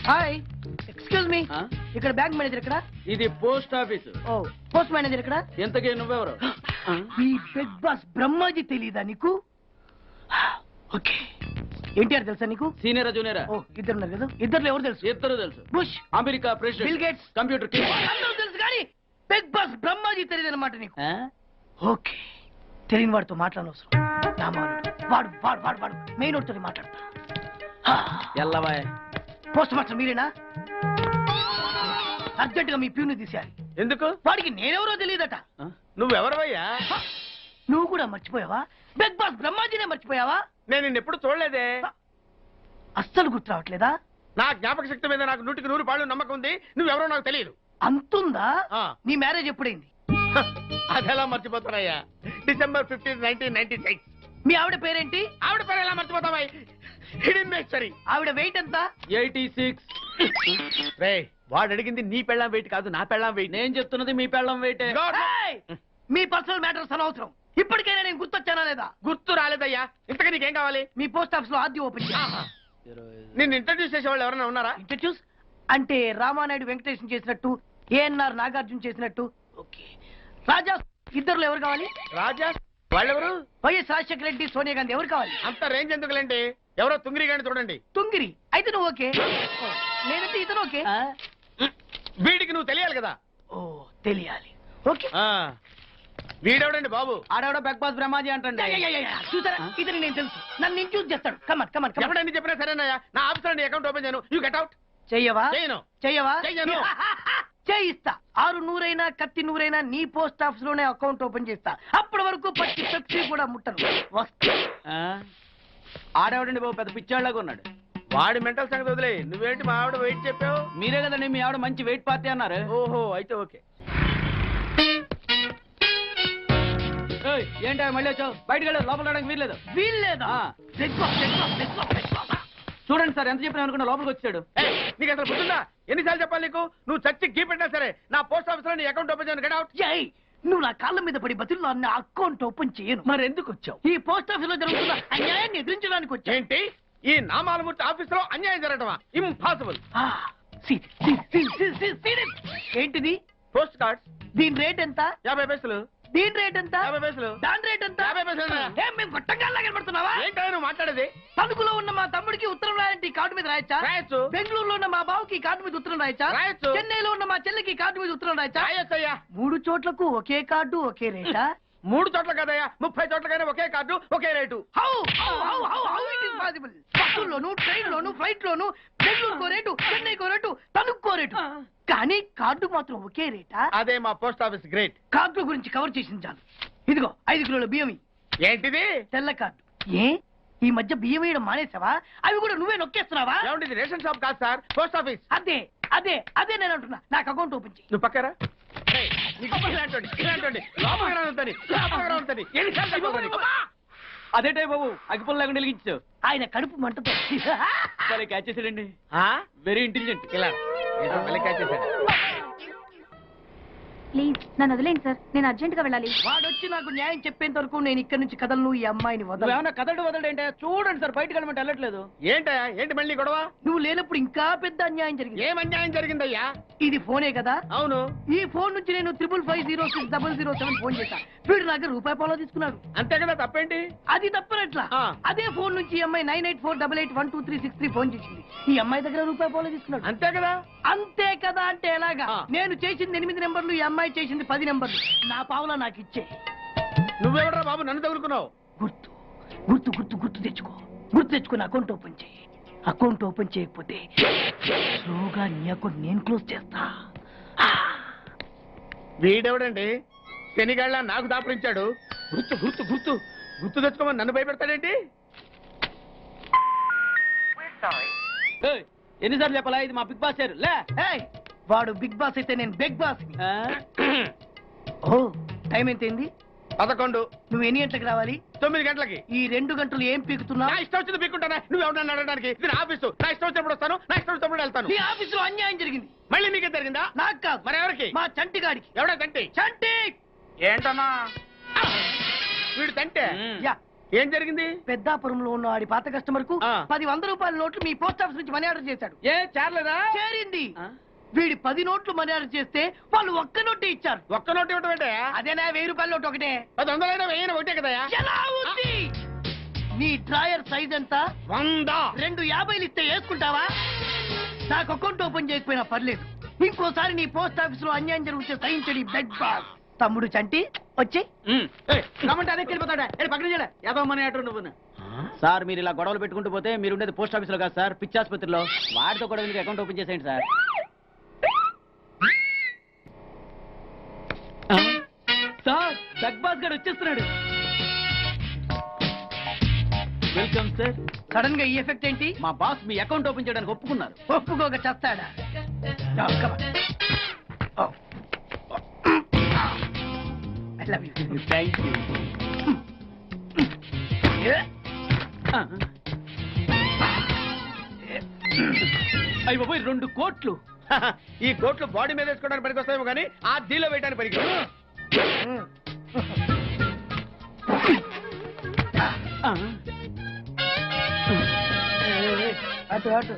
Hi excuse me ఇక్కడ bank manager ఇక్కడ ఇది పోస్ట్ ఆఫీస్. ఓ పోస్ట్ మేనేజర్ ఇక్కడ ఎంతకీ నువ్వెవరు? ఈ బిగ్ బాస్ బ్రహ్మాజీ తెలీదా నీకు? ఓకే ఎన్టీఆర్ తెలుసా నీకు? సీనియరా జూనియరా? ఓ ఇద్దరు ఉన్నారు కదా, ఇద్దరు ఎవరు తెలుసు? ఇద్దరు తెలుసు. Bush, America president, bill gates, computer king. అందరూ తెలుసు కానీ బిగ్ బాస్ బ్రహ్మాజీ తెలియదు అనమాట నీకు. ఓకే తెలియని వాడితో మాట్లాడనవసరం. నా మానుడు వాడు వాడు వాడు వాడు మెయిన్ వాడితో మాట్లాడతా. ఎల్లవాయ్ పోస్ట్ మాస్టర్ మీరేనా? అర్జెంట్ గా మీ ప్యూని తీసేయాలి. ఎందుకు? వాడికి నేనెవరో తెలియదట. నువ్వెవరవయ్యా? నువ్వు కూడా మర్చిపోయావా? బిగ్ బాస్ బ్రహ్మాజీనే మర్చిపోయావా? నేను నిన్నెప్పుడు చూడలేదే. అస్సలు గుర్తు రావట్లేదా? నా జ్ఞాపక శక్తి మీద నాకు 100% నమ్మకం ఉంది. నువ్వెవరో నాకు తెలియదు. అంతుందా? ఆ. నీ మ్యారేజ్ ఎప్పుడైంది? అదెలా మర్చిపోతానయ్యా? December 15, 1996. మీ ఆవిడ పేరేంటి? ఆవిడ పేరు ఎలా మర్చిపోతావా? హిడింబేశ్వరి. ఆవిడ వెయిట్ ఎంత? 86. రే వాడు అడిగింది నీ పెళ్ళాం వెయిట్ కాదు, నా పెళ్ళాం వెయిట్. నేను చెప్తున్నది మీ పెళ్ళం వెయిటే. ఏయ్! మీ పర్సనల్ మ్యాటర్స్ అనవసరం. ఇప్పటికైనా నేను గుర్తొచ్చానా లేదా? గుర్తు రాలేదయ్యా. ఇంతకీ నీకేం కావాలి? మీ పోస్ట్ ఆఫీస్ లో ఆర్డీ ఓపెన్ చేయాలి. నిన్ను ఇంట్రడ్యూస్ చేసే వాళ్ళు ఎవరైనా ఉన్నారా? ఇంట్రడ్యూస్ అంటే రామానాయుడు వెంకటేశం చేసినట్టు, ఏఎన్ఆర్ నాగార్జున చేసినట్టు. ఓకే రాజా ఇద్దరులో ఎవరు కావాలి? రాజా వాళ్ళెవరు? వైఎస్ రాజశేఖర రెడ్డి, సోనియా గాంధీ ఎవరు కావాలి? అంత రేంజ్ ఎందుకులేండి, ఎవరో తుంగిరి గాని చూడండి. తుంగిరి అయితే నువ్వు ఓకే, నేనంటే ఇతను ఓకే. వీడికి నువ్వు తెలియాలి కదా. ఓ తెలియాలి. ఓకే వీడెవడండి బాబు? ఆడవిడ బిగ్ బాస్ బ్రహ్మాజీ అంటండి. చూసారా ఇతను నేను తెలుసు, నన్ను ఇంట్రడ్యూస్ చేస్తాడు. Come on come on come on. ఎప్పుడైనా చెప్పినా సరేనయ్యా. నా ఆఫీస్ లో అకౌంట్ ఓపెన్ చేయను. You get out. చెయ్యవా? చేయను. చెయ్యవా? చెయ్యను. చేయిస్తా. 6 నూరైనా కత్తి నూరైనా నీ పోస్ట్ ఆఫీస్ లోనే అకౌంట్ ఓపెన్ చేస్తా. అప్పటి వరకు పచ్చి పెప్సీ కూడా ముట్టను. వస్తా. ఆడవిడండి బాబు పెద్ద పిచ్చాళ్ళగా ఉన్నాడు. వాడి మెంటల్ సంగతి వదిలే. నువ్వేంటి మా ఆవిడ వెయిట్ చెప్పావు? మీరే కదండి మీ ఆవిడ మంచి వెయిట్ పార్టీ అన్నారు. ఓహో అయితే ఓకే. ఏంటో మళ్ళీ వచ్చావు? బయటకు వెళ్ళదు, లోపల రావడానికి వీల్లేదు. వీల్లేదా? చూడండి సార్, ఎంత చెప్పినా అనుకున్నా లోపలికి వచ్చాడు. నీకు అసలు గుర్తుందా? ఎన్నిసార్లు చెప్పాలి నీకు? నువ్వు చచ్చి గీ పెట్టినా సరే నా పోస్ట్ ఆఫీస్ లో నీ అకౌంట్ ఓపెన్ చేయను. Get out. నువ్వు నా కాళ్ళ మీద పడి బతుల్లో నా అకౌంట్ ఓపెన్ చేయను. మరి ఎందుకు వచ్చావు? ఈ పోస్ట్ ఆఫీస్ లో జరుగుతున్న అన్యాయాన్ని ఎదిరించడానికి వచ్చా. ఏంటి ఈ నామాలమూర్తి ఆఫీస్ లో అన్యాయం జరగటమా? ఇంపాసిబుల్. ఏంటిది? Post cards. దీని రేట్ ఎంత? 50 పైసలు. దీని రేట్ ఎంత? 50 పైసలు. దాని రేట్ ఎంత? 50 పైసలు. మేము గొట్టంగాల్లా కనబడుతున్నావా? ఏంటో నువ్వు మాట్లాడేది? తణుకులో ఉన్న మా తమ్ముడికి ఉత్తరం రాయాలంటే కార్డు మీద రాయచ్చా? రాయొచ్చు. బెంగళూరులో ఉన్న మా బావుకి కార్డు మీద ఉత్తరం రాయచ్చా? రాయొచ్చు. చెన్నైలో ఉన్న మా చెల్లికి కార్డు మీద ఉత్తరం రాయచ్చా? రాయొచ్చయ్యా. 3 చోట్లకు ఒకే కార్డు ఒకే రేటా? 3 చోట్ల కదయ్యా, 30 చోట్లకైనా ఒకే కార్డు ఒకే రేటు. బస్సుల్లోను, ట్రైన్ లోను, ఫ్లైట్ లోను బెంగళూరుకో రేటు, చెన్నైకో రేటు, తణుక్కో రేటు. కానీ కార్డు మాత్రం ఒకే రేటా? అదే మా పోస్ట్ ఆఫీస్ గ్రేట్. కార్డు గురించి కవర్ చేసింది చాలు. ఇదిగో 5 కిలోల బియ్యం. ఏంటిది? తెల్ల కార్డు. ఏ ఈ మధ్య బియ్యం వేయడం మానేసావా? అవి కూడా నువ్వే నొక్కేస్తున్నావా? ఏమంటే రేషన్ షాప్ కాదు సార్, పోస్ట్ ఆఫీస్. అదే అదే అదే నేను అంటున్నా. నాకు అకౌంట్ ఓపెన్ చేయి. నువ్వు పక్కరా. అదేటే బాబు అగ్గిపుల్ల లేకుండా వెలిగించావు. ఆయన కడుపు మంటతో క్యాచ్ చేసాడండి. Very intelligent. ఇలా క్యాచ్ చేశాడు. ప్లీజ్ నన్ను వదిలేండి సార్, నేను అర్జెంట్ గా వెళ్ళాలి. వాడొచ్చి నాకు న్యాయం చెప్పేంత వరకు నేను ఇక్కడి నుంచి కదలను. ఈ అమ్మాయిని వదల. ఏమన్నా కదలడు వదలంటే చూడండి సార్, బయటకు వెళ్ళమంటే వెళ్ళట్లేదు. ఏంటయ్యా? ఏంటి మళ్ళీ గొడవ? నువ్వు లేనప్పుడు ఇంకా పెద్ద అన్యాయం జరిగింది. ఏం అన్యాయం జరిగిందయ్యా? ఇది ఫోనే కదా? అవును. ఈ ఫోన్ నుంచి నేను 555060007 ఫోన్ చేశా. వీడు నా దగ్గర ₹1 తీసుకున్నాడు. అంతే కదా, తప్పేంటి? అది తప్పనట్లా. అదే ఫోన్ నుంచి ఈ అమ్మాయి 9848812363 ఫోన్ చేసింది. ఈ అమ్మాయి దగ్గర ₹1 తీసుకున్నాడు. అంతే కదా. అంతే కదా అంటే ఎలాగా? నేను చేసింది 8 నెంబర్లు, ఈ అమ్మాయి చేసింది 10 నెంబర్లు. నా పావులా నాకు ఇచ్చే. నువ్వెవడరా బాబు నన్ను తగులుకున్నావు? గుర్తు గుర్తు గుర్తు గుర్తు తెచ్చుకో. గుర్తు తెచ్చుకుని అకౌంట్ ఓపెన్ చేయి. అకౌంట్ ఓపెన్ చేయకపోతే స్లోగా నీ అకౌంట్ నేను క్లోజ్ చేస్తా. వీడెవడండి శనిగాళ్ళ నాకు దాపరించాడు? గుర్తు గుర్తు గుర్తు గుర్తు తెచ్చుకోమని నన్ను భయపెడతాడేంటి? ఎన్నిసార్లు చెప్పాలా? ఇది మా బిగ్ బాస్ సార్. లే వాడు బిగ్ బాస్ అయితే నేను బిగ్ బాస్. ఓ టైం ఎంతైంది? 11. నువ్వు ఎన్ని గంటలకు రావాలి? 9 గంటలకి. ఈ 2 గంటలు ఏం పీకుతున్నా? నా ఇష్టం వచ్చింది పీక్కుంటానా? నువ్వు ఎవరన్నా అడగడానికి? ఇది నా ఆఫీసు. నా ఇష్టం వచ్చినప్పుడు వస్తాను, నా ఇష్టం వచ్చినప్పుడు వెళ్తాను. ఈ ఆఫీసులో అన్యాయం జరిగింది. మళ్ళీ నీకే జరిగిందా? నాకు కాదు. మరి ఎవరికి? మా చంటి గాడికి. ఎవడా తంటి? చంటి ఏంటన్నా వీడు తంటే? యా ఏం జరిగింది? పెద్దాపురంలో ఉన్న వాడి పాత కస్టమర్ కు ఆ. 100 రూపాయల నోట్లు మీ పోస్ట్ ఆఫీస్ నుంచి మనీ ఆర్డర్ చేశాడు. ఏ చేరలేదా? చేరింది. ఆ? వీడి 10 నోట్లు మనీ ఆర్డర్ చేస్తే వాళ్ళు ఒక్క నోటు ఇచ్చారు. ఒక్క నోటు ఇవ్వటం ఏంటే? అదేనా 1000 రూపాయల నోటు ఒకటే. 100 వెయ్యి ఒకటే కదయా? ఎలా ఉంది? నీ డ్రాయర్ సైజ్ ఎంత? 100. 2 50 ఇస్తే వేసుకుంటావా? నాకు అకౌంట్ ఓపెన్ చేయకపోయినా పర్లేదు. ఇంకోసారి నీ పోస్ట్ ఆఫీస్ లో అన్యాయం జరిగితే సహించడి బెడ్ బాస్. తమ్ముడు చంటి వచ్చి రమ్మంటే అదే వెళ్ళిపోతాడా? పక్కన చేయలే యాదవ మనీ ఆర్డర్ నువ్వు. సార్ మీరు ఇలా గొడవలు పెట్టుకుంటూ పోతే మీరు ఉండేది పోస్ట్ ఆఫీస్ లో కాదు సార్, పిచ్చి ఆసుపత్రిలో. వాడితో కూడా మీకు అకౌంట్ ఓపెన్ చేసేయండి సార్. సార్ బిగ్ బాస్ గారు వచ్చేస్తున్నాడు. Welcome sir. సడన్ గా ఈ ఎఫెక్ట్ ఏంటి? మా బాస్ మీ అకౌంట్ ఓపెన్ చేయడానికి ఒప్పుకున్నారు. ఒప్పుకోక చస్తాడా? I love you. Thank you. అయ్యి బాబోయ్ 2 కోట్లు. ఈ కోట్లు బాడీ మీద వేసుకోవడానికి పనికొస్తాయేమో కానీ ఆ దీలో వేయడానికి పనికి. అటు అటు.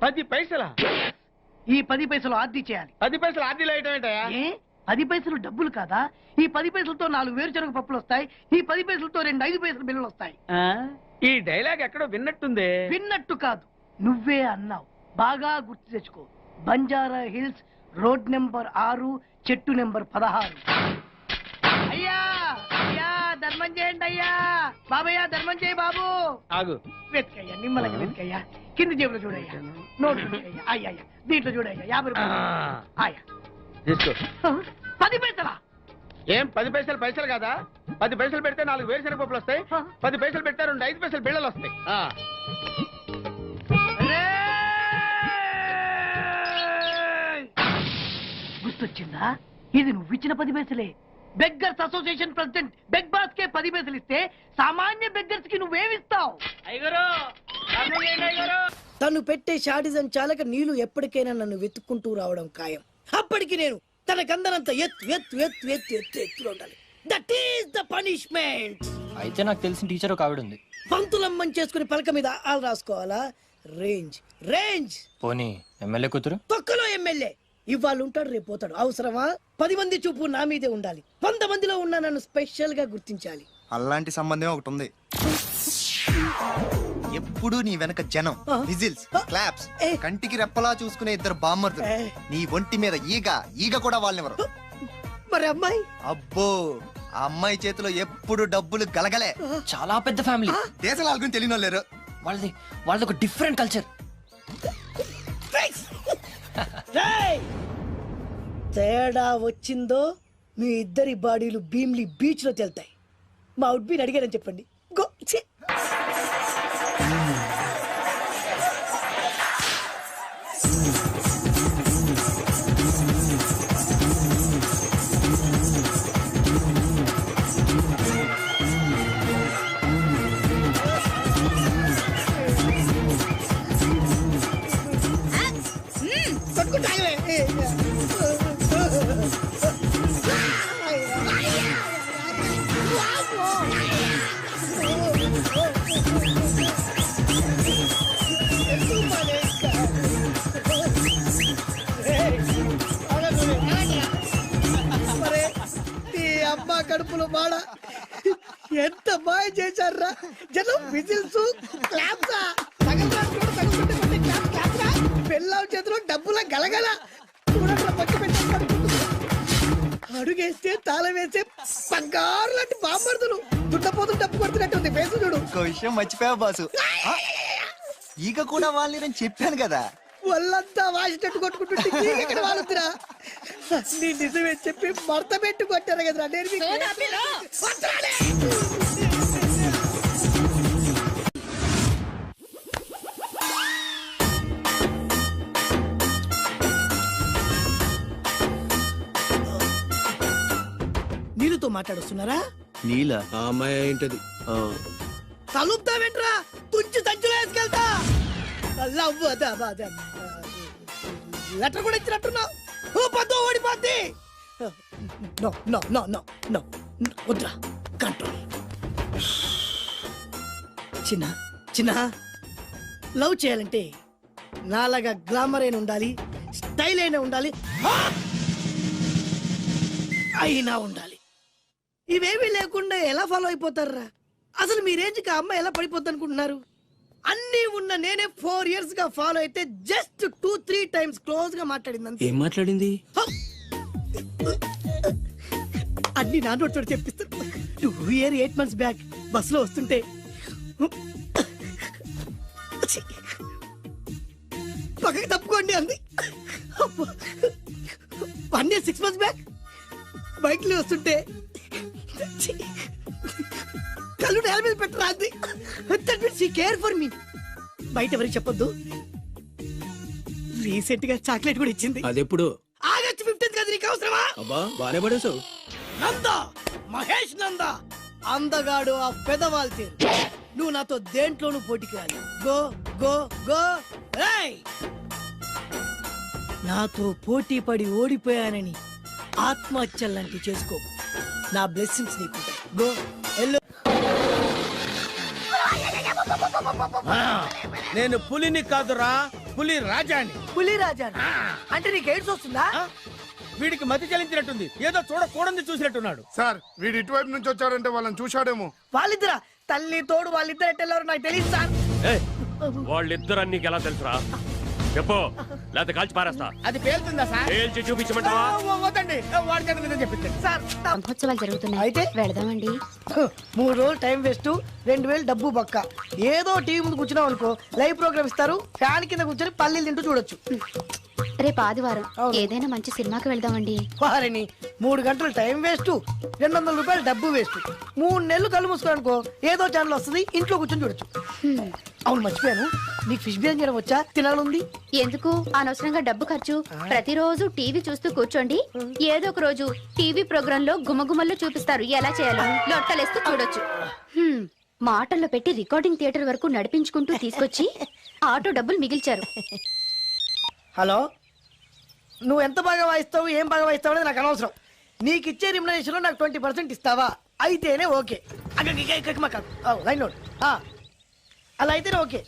10 పైసలా? ఈ 10 పైసలు ఆర్డీ చేయాలి. 10 పైసలు ఆర్డీలో వేయటం ఏంటయా? ఏ 10 పైసలు డబ్బులు కాదా? ఈ 10 పైసలతో 4 వేరుశనగ పప్పులు వస్తాయి. ఈ 10 పైసలతో 2 5 పైసలు బిల్లులు వస్తాయి. ఈ డైలాగ్ ఎక్కడో విన్నట్టుంది. విన్నట్టు కాదు, నువ్వే అన్నావు. బాగా గుర్తు తెచ్చుకో. బంజారా హిల్స్, రోడ్ నెంబర్ 6, చెట్టు నెంబర్ 16. అయ్యా అయ్యా ధర్మం చేయండి అయ్యా. బాబయ్యా ధర్మం చేయి బాబు. ఆగు. వెతికయ్యా, నిమ్మలకి వెతికయ్యా. కింది జేబులో చూడయ్యా. నోట్లు చూడయ్యా. అయ్యా దీంట్లో చూడయ్యా. 50 రూపాయలు. అయ్యా తీసుకో. 10 పైసలా? ఏం 10 పైసలు పైసలు కాదా? 10 పైసలు పెడితే 4 వేరుశనగ పప్పులు వస్తాయి. 10 పైసలు పెడితే 2 5 పైసలు బిళ్ళలు వస్తాయి. గుర్తొచ్చిందా? ఇది నువ్వు ఇచ్చిన 10 పైసలే. Beggars association president big boss కే 10 పైసలు ఇస్తే సామాన్య బెగ్గర్స్ కి నువ్వేమిస్తావు? తను పెట్టే షాడిజం చాలక నీళ్లు ఎప్పటికైనా నన్ను వెతుక్కుంటూ రావడం ఖాయం. అప్పటికి నేను తనకందనంత ఎత్తులో ఉండాలి. That is the punishment. అయితే నాకు తెలిసిన టీచర్ ఒక ఆవిడ ఉంది. పంతులమ్మని చేసుకుని పలక మీద ఆలు రాసుకోవాలా? Range range. పోనీ ఎమ్మెల్యే కూతురు? తొక్కలో ఎమ్మెల్యే. ఇవాళ ఉంటాడు, రేపు పోతాడు. అవసరమా? 10 మంది చూపు నా మీదే ఉండాలి. 100 మందిలో ఉన్న నన్ను స్పెషల్ గా గుర్తించాలి. అలాంటి సంబంధం ఒకటి ఉంది. ఎప్పుడు నీ వెనక జనం, విజిల్స్, క్లాప్స్, కంటికి రెప్పలా చూసుకునే 2 బామ్మర్దులు. నీ ఒంటి మీద ఈగ కూడా వాళ్ళెవరు. మరి అమ్మాయి? అబ్బో, ఆ అమ్మాయి చేతిలో ఎప్పుడు డబ్బులు గలగలే. చాలా పెద్ద ఫ్యామిలీ. దేశాల గురించి తెలియని లేరు. వాళ్ళది ఒక డిఫరెంట్ కల్చర్. తేడా వచ్చిందో మీ ఇద్దరి బాడీలు భీమ్లీ బీచ్ లో తేల్తాయి. మా ఉడ్బీని అడిగారని చెప్పండి. గో. అమ్మా కడుపులో బాడ ఎంత బాగా చేశారా జనం. విజిల్స్, క్లాప్సా, పిల్లల చేతిలో డబ్బుల గలగల. అడుగేస్తే తాళం వేస్తే బంగారు లాంటి బామ్మర్దులు. దుడ్డపోతులు డబ్బు కొడుతున్నట్టుంది. ఫేసు చూడు. ఇంకో విషయం మర్చిపోయావు బాసు, ఈగ కూడా వాళ్ళని చెప్పాను కదా. వాళ్ళంతా వాసినట్టు కొట్టుకుంటుంటే ఇక్కడ వాళ్ళురా. నీ నిజమే చెప్పి మడత పెట్టి కొట్టారు కదరా. నీళ్ళతో మాట్లాడుస్తున్నారా? నీలా? అమ్మాయి ఏంటది? తలుపుతావేంట్రా? తుంచి సంచులో వేసుకెళ్తా. లెటర్ కూడా ఇచ్చినట్టున్నావు. ఓ పద్దు ఓడిపోద్ది. No no no no no వద్దురా, కంట్రోల్. చిన్న చిన్న లవ్ చేయాలంటే నాలాగా గ్లామర్ అయినా ఉండాలి, స్టైల్ అయినా ఉండాలి, అయినా ఉండాలి. ఇవేమీ లేకుండా ఎలా ఫాలో అయిపోతారా? అసలు మీ రేంజ్కి ఆ అమ్మాయి ఎలా పడిపోద్ది అనుకుంటున్నారు? అన్నీ ఉన్న నేనే 4 years గా ఫాలో అయితే జస్ట్ 2-3 times క్లోజ్ గా మాట్లాడింది అంతే. ఏం మాట్లాడింది? అన్ని నా నోటితో చెప్పిస్తాను. 8 months బ్యాక్ బస్సులో వస్తుంటే పక్కకి తప్పుకోండి అంది. 1 year 6 months బ్యాక్ బైక్ లో వస్తుంటే కళ్ళు నేల మీద పెట్టరా అంది. That means she care for me. బయట ఎవరికి చెప్పొద్దు. రీసెంట్ గా చాక్లెట్ కూడా ఇచ్చింది. అదెప్పుడు? ఆగస్ట్ 15th కదా, నీకు అవసరమా? అబ్బా బానే పడేసావు. నందా, మహేష్ నందా, అందగాడు ఆ పెదవాల్ తీరు. నువ్వు నాతో దేంట్లోనూ పోటీకి రాలి. Go go go. ఏయ్! నాతో పోటీ పడి ఓడిపోయానని ఆత్మహత్యలాంటి చేసుకో. నా బ్లెస్సింగ్స్ నీకుంటాయి. Go yellow. నేను పులిని కాదురా, పులి రాజాని. పులి రాజా అంటే నీకు ఎయిడ్స్ వస్తుందా? వీడికి మతి చలించినట్టుంది, ఏదో చూడకూడదు చూసినట్టున్నాడు. సార్ వీడు ఇటువైపు నుంచి వచ్చారంటే వాళ్ళని చూశాడేమో. వాళ్ళిద్దరా? తల్లి తోడు వాళ్ళిద్దరు ఎట్టెళ్ళారు నాకు తెలియదు సార్. వాళ్ళిద్దరు నీకు ఎలా తెలుసురా? చెప్పు, లేకపోతే కాల్చి పారేస్తా. అది పేలుతుందా సార్? పేల్చి చూపించమంటావా? వద్దండి, వాడి చేత నిజం చెప్పించండి. సార్ బ్రహ్మోత్సవాలు జరుగుతున్నాయి, అయితే వెళదామండి. 3 రోజులు టైం వేస్ట్, 2000 డబ్బు బక్క. ఏదో టీవీ ముందు కూర్చున్నావు అనుకో, లైవ్ ప్రోగ్రామ్ ఇస్తారు, ఫ్యాన్ కింద కూర్చొని పల్లీలు తింటూ చూడొచ్చు. రేపు ఆదివారం ఏదైనా మంచి సినిమాకి వెళ్దామండి. వారిని 3 గంటలు టైం వేస్ట్, 200 రూపాయలు డబ్బు వేస్ట్. 3 నెలలు కళ్ళు మూసుకోనుకో, ఏదో ఛానల్ వస్తుంది, ఇంట్లో కూర్చొని చూడొచ్చు. అవును మర్చిపోయాను, నీకు ఫిష్ బిర్యానీ చేయడం వచ్చా? తినాలంది. ఎందుకు అనవసరంగా డబ్బు ఖర్చు? ప్రతిరోజు టీవీ చూస్తూ కూర్చోండి, ఏదో ఒక రోజు టీవీ ప్రోగ్రామ్ లో గుమగుమల్లో చూపిస్తారు ఎలా చేయాలో. లొట్టలేస్తూ చూడొచ్చు. మాటల్లో పెట్టి రికార్డింగ్ థియేటర్ వరకు నడిపించుకుంటూ తీసుకొచ్చి ఆటో డబ్బులు మిగిల్చారు. హలో, నువ్వు ఎంత బాగా వాయిస్తావు, ఏం బాగా వాయిస్తావు అనేది నాకు అనవసరం. నీకు ఇచ్చే రిమ్యునరేషన్ లో నాకు 20% ఇస్తావా? అయితేనే ఓకే. Line note. అలా అయితేనే ఓకే.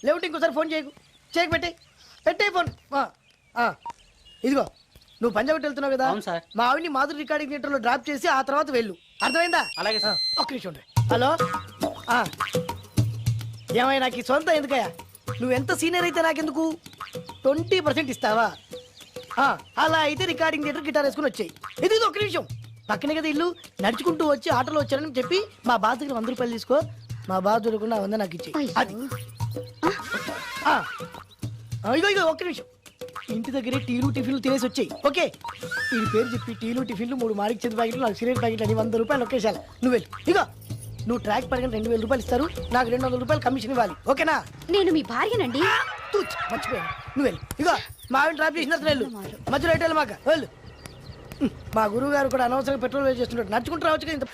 లేవుంటే ఇంకోసారి ఫోన్ చేయకు. పెట్టే ఫోన్. ఇదిగో, నువ్వు పంజాబ్ వెళ్తున్నావు కదా, మా ఆవిడ్ని మాధురి రికార్డింగ్ థియేటర్ లో డ్రాప్ చేసి ఆ తర్వాత వెళ్ళు. అర్థమైందా? అలాగే సార్. ఒక్క నిమిషం ఉండు. హలో, ఏమైనా నాకు ఈ సొంత ఎందుకయ్యా? నువ్వెంత సీనియర్ అయితే నాకెందుకు? 20% ఇస్తావా? అలా అయితే రికార్డింగ్ థియేటర్ గిటార్ వేసుకుని వచ్చాయి. ఇది ఒక్క నిమిషం, పక్కనే కదా ఇల్లు. నడుచుకుంటూ వచ్చి ఆటోలో వచ్చానని చెప్పి మా బాస్ దగ్గర 100 రూపాయలు తీసుకో. మా బాస్ దొరకకుండా 100 నాకు ఇచ్చేయి. అది ఇగో ఒక్క నిమిషం. ఇంటి దగ్గరే టీలు టిఫిన్లు తినేసి వచ్చాయి. ఓకే, ఈ పేరు చెప్పి టీలు టిఫిన్లు 3 మారికి చెంది ప్యాకెట్లు, 4 సిగరెట్ ప్యాకెట్లు అని 100 రూపాయలు ఒకేసారి. నువ్వు వెళ్ళు. ఇగో, నువ్వు ట్రాక్ పడగానే 2000 రూపాయలు ఇస్తారు, నాకు 200 రూపాయలు కమిషన్ ఇవ్వాలి. ఓకేనా? నేను మీ భార్యనండి. మర్చిపోయాను. నువ్వు వెళ్ళు. ఇగో, మా ఆవిడ డ్రాప్ చేసిన వెళ్ళు. మధ్యలో రైట్ వెళ్ళి మాక వెళ్ళు. మా గురువు గారు కూడా అనవసరంగా పెట్రోల్ వేస్ట్ చేస్తుంటాడు. నడుచుకుంటూ రావచ్చు కదా.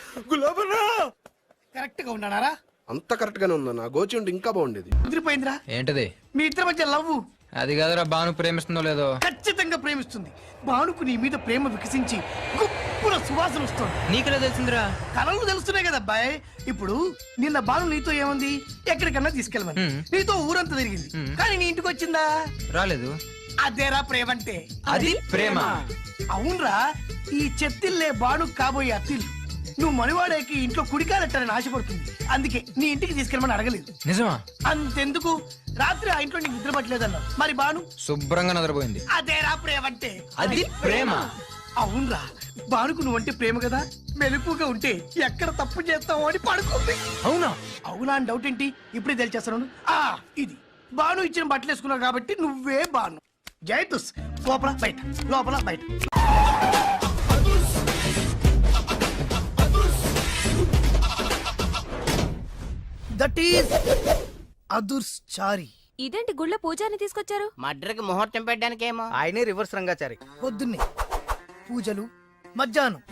కరెక్ట్ గా ఉన్నారా? అంత కరెక్ట్ గానే ఉందా? నా గోచి ఉంటే ఇంకా బాగుండేది. కుదిరిపోయిందిరా. ఏంటది? మీ ఇద్దరి మధ్య లవ్. అది కాదురా, బాను ప్రేమిస్తుందో లేదో. ఖచ్చితంగా ప్రేమిస్తుంది. బానుకు నీ మీద ప్రేమ వికసించి గుప్పుల సువాసన వస్తుంది. నీకెలా తెలిసిందిరా? కలలు తెలుస్తున్నాయి కదా అబ్బాయి. ఇప్పుడు నిన్న బాను నీతో ఏముంది, ఎక్కడికన్నా తీసుకెళ్ళమని నీతో ఊరంతా తిరిగింది, కానీ నీ ఇంటికి వచ్చిందా? రాలేదు. అదేరా ప్రేమ అంటే. అది ప్రేమ. అవునరా, ఈ చెత్తిల్లే బాను కాబోయే అత్తిల్లు. నువ్వు మనివాడేకి ఇంట్లో కుడికాలెట్టాలని ఆశపడుతుంది, అందుకే నీ ఇంటికి తీసుకెళ్ళమని అడగలేదు. నిజమా? అంతెందుకు, రాత్రి ఆ ఇంట్లో నీకు నిద్ర పట్టలేదన్నా, మరి బాను శుభ్రంగా నిద్రపోయింది. అదేరా ప్రేమ అంటే. అది ప్రేమ. అవునరా, బానుకు నువ్వంటే ప్రేమ కదా, మెలుపుగా ఉంటే ఎక్కడ తప్పు చేస్తావు అని పడుకుంది. అవునా? అవునా అని డౌట్ ఏంటి, ఇప్పుడే తెలిచేస్తాను. ఇది బాను ఇచ్చిన బట్టలు వేసుకున్నావు కాబట్టి నువ్వే బాను. జైతుస్, లోపల బయట, లోపల బయట. దట్ ఈస్ అదుర్స్ చారి. ఇదేంటి గుళ్ళ పూజారిని తీసుకొచ్చారు? మడ్రకి ముహూర్తం పెట్టడానికేమో. ఆయనే రివర్స్ రంగాచారి. పొద్దున్నే పూజలు, మధ్యాహ్నం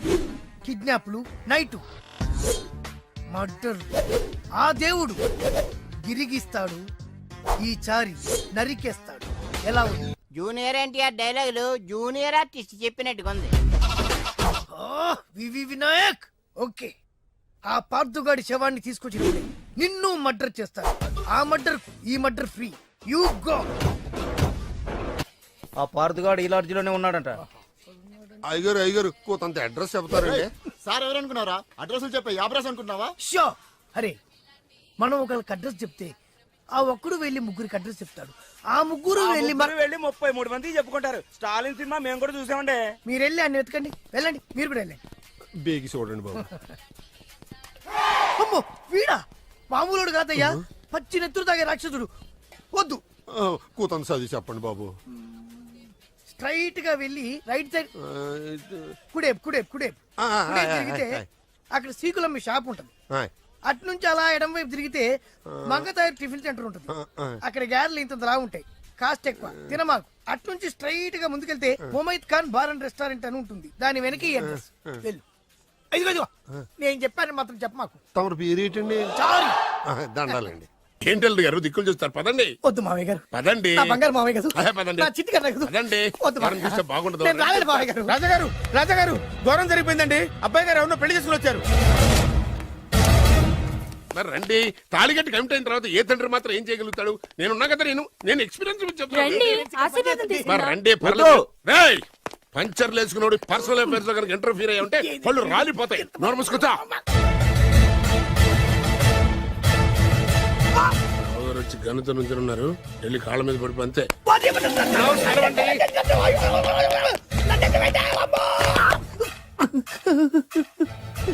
కిడ్నాప్లు, నైటు మర్డర్. ఆ దేవుడు గిరిగిస్తాడు, ఈ చారి నరికేస్తాడు. ఎలా ఉంది? జూనియర్ ఎన్టీఆర్ డైలాగులు జూనియర్ ఆర్టిస్ట్ చెప్పినట్టుగా ఉంది. వివి వినాయక్ ఓకే. ఆ పార్థుగాడి శవాన్ని తీసుకొచ్చి నిన్ను మర్డర్ చేస్తాను. ఆ మర్డర్ ఈ మర్డర్ ఫ్రీ. You go. ఆ పార్థగాడు ఈ లాడ్జిలోనే ఉన్నాడంట. అయ్యగారు కొంత అడ్రస్ చెప్తారండి. సార్ ఎవరనుకున్నారా? అడ్రస్ చెప్పే అడ్రస్ అనుకున్నావా? షో. అరే మనం ఒకరికి అడ్రస్ చెప్తే ఆ ఒక్కడు వెళ్ళి ముగ్గురికి అడ్రస్ చెప్తాడు. ఆ ముగ్గురు వెళ్ళి 33 మంది చెప్పుకుంటారు. స్టాలిన్ సినిమా మేము కూడా చూసామండి. మీరు వెళ్ళి అన్ని వెతకండి. వెళ్ళండి, మీరు కూడా వెళ్ళండి. బేగి చూడండి బాబు. అమ్మో వీడా మామూలుడు కాదయ్యా, పచ్చి నెత్తురు తాగే రాక్షసుడు. వద్దు, కూతంత చదివి చెప్పండి బాబు. స్ట్రైట్ గా వెళ్ళి రైట్ సైడ్ కుడేపు కుడేపు కుడేపు కుడేపు తిరిగితే అక్కడ సీకులమ్మి షాప్ ఉంటుంది. అటు నుంచి అలా ఎడం వైపు తిరిగితే మంగతాయి టిఫిన్ సెంటర్ ఉంటుంది. అక్కడ గ్యారెలు ఇంత రా ఉంటాయి, కాస్ట్ ఎక్కువ, తినమాకు. అటు నుంచి స్ట్రైట్ గా ముందుకెళ్తే Mumaith Khan bar and restaurant అని ఉంటుంది. దాని వెనక ఈ అడ్రస్. వెళ్ళు. ఇదిగో నేను చెప్పాను మాత్రం చెప్పమాకు. తమరు పేరేటండి? సారీ. దండాలండి. ఏంటి గారు దిక్కులు చూస్తారు? పదండి. వద్దు మామయ్య గారు. పదండి. నా బంగారు మామయ్య గారు. పదండి. నా చిట్టి గారు కదా. పదండి. వద్దు మనం చూస్తే బాగుండదు. నేను రాలేదు మామయ్య గారు. రాజాగారు ఘోరం జరిగిపోయిందండి. అబ్బాయి గారు ఎవరినో పెళ్లి చేసుకుని వచ్చారు. మరి రండి. తాళిగట్టి కమిట్ అయిన తర్వాత ఏ తండ్రి మాత్రం ఏం చేయగలుగుతాడు? నేనున్నా కదా, నేను ఎక్స్పీరియన్స్ చెప్తాను. మరి రండి, పర్లేదు. రేయ్, పంచర్లు వేసుకున్నాడు పర్సనల్ అఫైర్స్ లో కనుక ఇంటర్ఫీర్ అయ్యి ఉంటే పళ్ళు రాలిపోతాయి. నోరు మూసుకుంటా. వచ్చి గనుతో నుంచి ఉన్నారు. వెళ్ళి కాళ్ళ మీద పడిపో అంతే.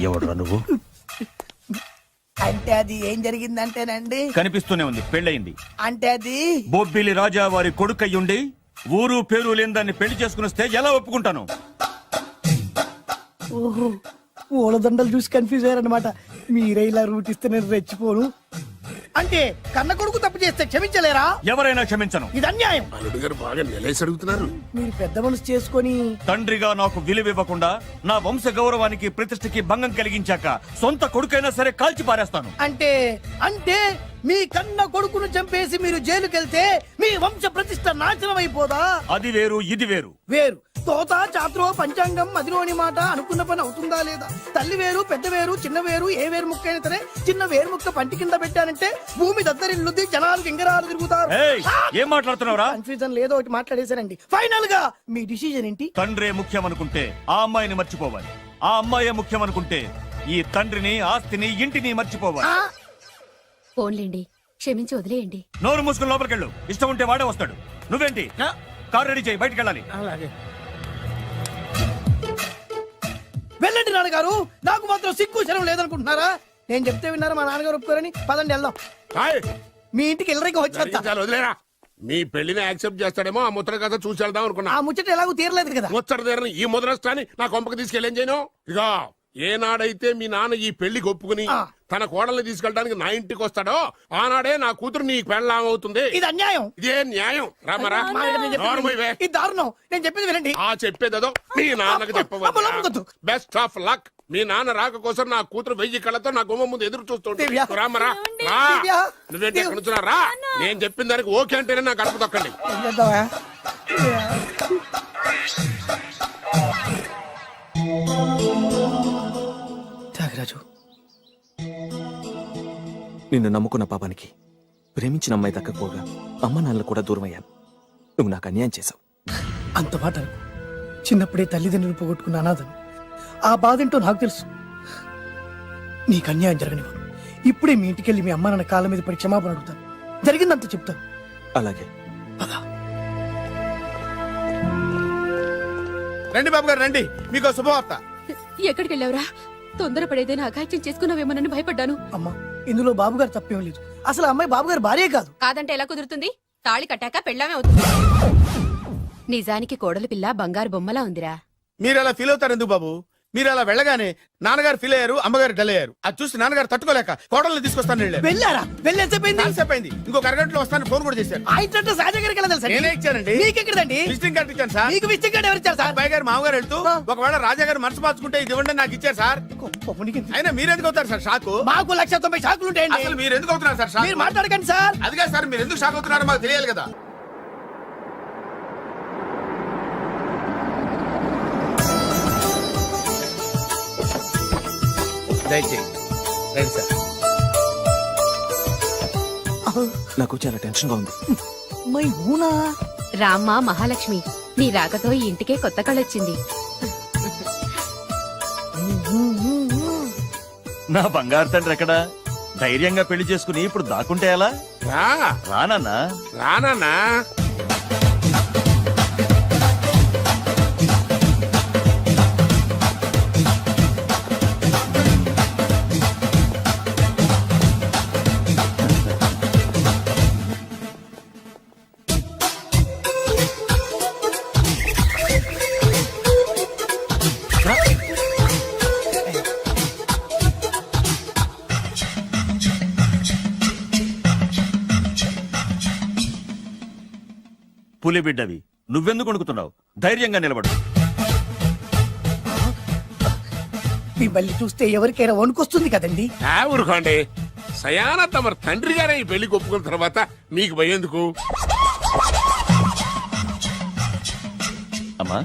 ఎవడురా నువ్వు? అంటే అది ఏం జరిగిందంటేనండి, కనిపిస్తూనే ఉంది, పెళ్ళయింది. అంటే అది బొబ్బిలి రాజా వారి కొడుకయ్యుండి ఊరు పేరు లేని దాన్ని పెళ్లి చేసుకుని వస్తే ఎలా ఒప్పుకుంటాను? ఓహో ఓలదండలు చూసి కన్ఫ్యూజ్ అయ్యారనమాట. మీరే ఇలా రూట్ ఇస్తే నేను రెచ్చిపోను. అంటే కన్న కొడుకు తప్పు చేస్తే క్షమించలేరా? ఎవరైనా క్షమించను. ఇది అన్యాయం. అల్లుడు గారు బాగా నిలేసి అడుగుతున్నారు. మీరు పెద్ద మనసు చేసుకొని తండ్రిగా నాకు విలువివ్వకుండా నా వంశ గౌరవానికి ప్రతిష్టకి భంగం కలిగించాక సొంత కొడుకైనా సరే కాల్చి పారేస్తాను. అంటే అంటే మీ కన్న కొడుకును చంపేసి మీరు జైలుకెళ్తే మీ వంశ ప్రతిష్ట నాశనం అయిపోదా? అది వేరు, ఇది వేరు. వేరు. తోత చాత్రో పంచాంగం మదిలోని మాట అనుకున్న పని అవుతుందా లేదా? తల్లి వేరు, పెద్ద వేరు, చిన్న వేరు, ఏ వేరు ముక్క అయినా సరే చిన్న వేరు ముక్క పంటి కింద పెట్టానంటే భూమి దద్దరిల్లుద్ది, జనాలు గింగరాలు తిరుగుతారు. ఏం మాట్లాడుతున్నావురా? కన్ఫ్యూజన్ లేదో ఒకటి మాట్లాడేశారండి. ఫైనల్ గా మీ డిసిజన్ ఏంటి? తండ్రే ముఖ్యం అనుకుంటే ఆ అమ్మాయిని మర్చిపోవాలి. ఆ అమ్మాయే ముఖ్యం అనుకుంటే ఈ తండ్రిని, ఆస్తిని, ఇంటిని మర్చిపోవాలి. ఫోన్లేండి, క్షమించి వదిలేయండి. నోరు మూసుకుని లోపలికెళ్ళు. ఇష్టం ఉంటే వాడే వస్తాడు. నువ్వేంటి? కార్ రెడీ చేయి, బయటికి వెళ్ళాలి. వెళ్ళండి నాన్నగారు. నాకు మాత్రం సిగ్గు శరం లేదనుకుంటున్నారా? నేను చెప్తే విన్నారా? మా నాన్నగారు ఒప్పుకోరని. పదండి వెళ్దాం. మీ ఇంటికి ఎల్లరికి వచ్చేస్తా. వదిలేరా. మీ పెళ్లిని యాక్సెప్ట్ చేస్తాడేమో ఆ ముద్ర కథ చూసి వెళ్దాం అనుకున్నా. ఆ ముచ్చట ఎలాగో తీరలేదు కదా. ముచ్చట తీరని ఈ ముద్రష్టాన్ని నా కొంపకి తీసుకెళ్ళేం చేయను. ఇక ఏనాడైతే మీ నాన్న ఈ పెళ్లికి ఒప్పుకుని తన కోడల్ని తీసుకెళ్ళడానికి నా ఇంటికి వస్తాడో ఆనాడే నా కూతురు నీ పెళ్ళాం అవుతుంది. ఇది అన్యాయం. ఇదే న్యాయం. రామరా. ఇది దారుణం. నేను చెప్పేది వినండి. ఆ చెప్పేదో మీ నాన్నకు చెప్పవచ్చు. Best of luck. మీ నాన్న రాక కోసం నా కూతురు 1000 కళ్ళతో నా గుమ్మ ముందు ఎదురు చూస్తుంటే. రామరా. నువ్వేంటి ఎక్కడ నుంచున్నా? రా. నేను చెప్పిన దానికి ఓకే అంటేనే నాకు గడప తొక్కండి. త్యాగరాజు, నిన్ను నమ్ముకున్న పాపానికి ప్రేమించిన అమ్మాయి దక్కకపోగా అమ్మ నాన్నలు కూడా దూరం అయ్యాను. నువ్వు నాకు అన్యాయం చేశావు. అంత మాట అనుకో. చిన్నప్పుడే తల్లిదండ్రులు పోగొట్టుకున్న అనాథను. ఆ బాధ ఏంటో నాకు తెలుసు. నీకు అన్యాయం జరగనివ్వను. ఇప్పుడే మీ ఇంటికెళ్ళి మీ అమ్మ నాన్న కాళ్ళ మీద పడి క్షమాపణ అడుగుతాను. జరిగిందంత చెప్తాను. అలాగే. రండి బాబు గారు రండి, మీకు శుభవార్త. ఎక్కడికి వెళ్ళావురా? తొందరపడేదైనా అఘాయిత్యం చేసుకున్నావేమోనని భయపడ్డాను. అమ్మా, ఇందులో బాబు గారు తప్పేం లేదు. అసలు ఆ అమ్మాయి బాబు గారు భార్యే కాదు. కాదంటే ఎలా కుదురుతుంది? తాళి కట్టాక పెళ్ళామే అవుతుంది. నిజానికి కోడలి పిల్ల బంగారు బొమ్మలా ఉందిరా. మీరు అలా ఫీల్ అవుతారు ఎందుకు బాబు? మీరు అలా వెళ్ళగానే నాన్నగారు ఫీల్ అయ్యారు, అమ్మగారు డల్ అయ్యారు. అది చూసి నాన్నగారు తట్టుకోలేక కోడల్ని తీసుకొస్తాను వెళ్ళారా? వెళ్ళేసేపోయింది. ఇంకో అరగంటలో వస్తాను ఫోన్ కూడా చేశారు. నేనే ఇచ్చానండి. మీకెక్కడండి? విజిటింగ్ కార్డు ఇచ్చాను సార్. మీకు విజిటింగ్ కార్డు ఎవరు ఇచ్చారు సార్? అబ్బాయి గారు మామగారు వెళ్తూ ఒకవేళ రాజా గారు మనసు మార్చుకుంటే ఇది ఇవ్వండి నాకు ఇచ్చారు సార్. అయినా మీరు ఎందుకు అవుతారు సార్ షాకు? మాకు 190 షాకులు ఉంటాయండి. అసలు మీరు ఎందుకు అవుతున్నారు సార్ షాక్? మీరు మాట్లాడకండి సార్. అదిగా సార్, మీరు ఎందుకు షాక్ అవుతున్నారో మాకు తెలియాలి కదా. దయచేయండి రండి సార్. నాకు చాలా టెన్షన్ గా ఉంది. మై ఊనా రామ్మ మహాలక్ష్మి, నీ రాకతో ఈ ఇంటికే కొత్త కళొచ్చింది. నా బంగారు తండ్రి ఎక్కడా? ధైర్యంగా పెళ్లి చేసుకుని ఇప్పుడు దాక్కుంటే ఎలా? రానన్నా రానా పులి బిడ్డవి, నువ్వెందుకు వణుకుతున్నావు? ధైర్యంగా నిలబడు. మిమ్మల్ని చూస్తే ఎవరికైనా వణుకొస్తుంది కదండి. ఊరుకోండి. సయానా తమ తండ్రి గారే ఈ పెళ్లికి ఒప్పుకున్న తర్వాత మీకు భయం ఎందుకు? అమ్మా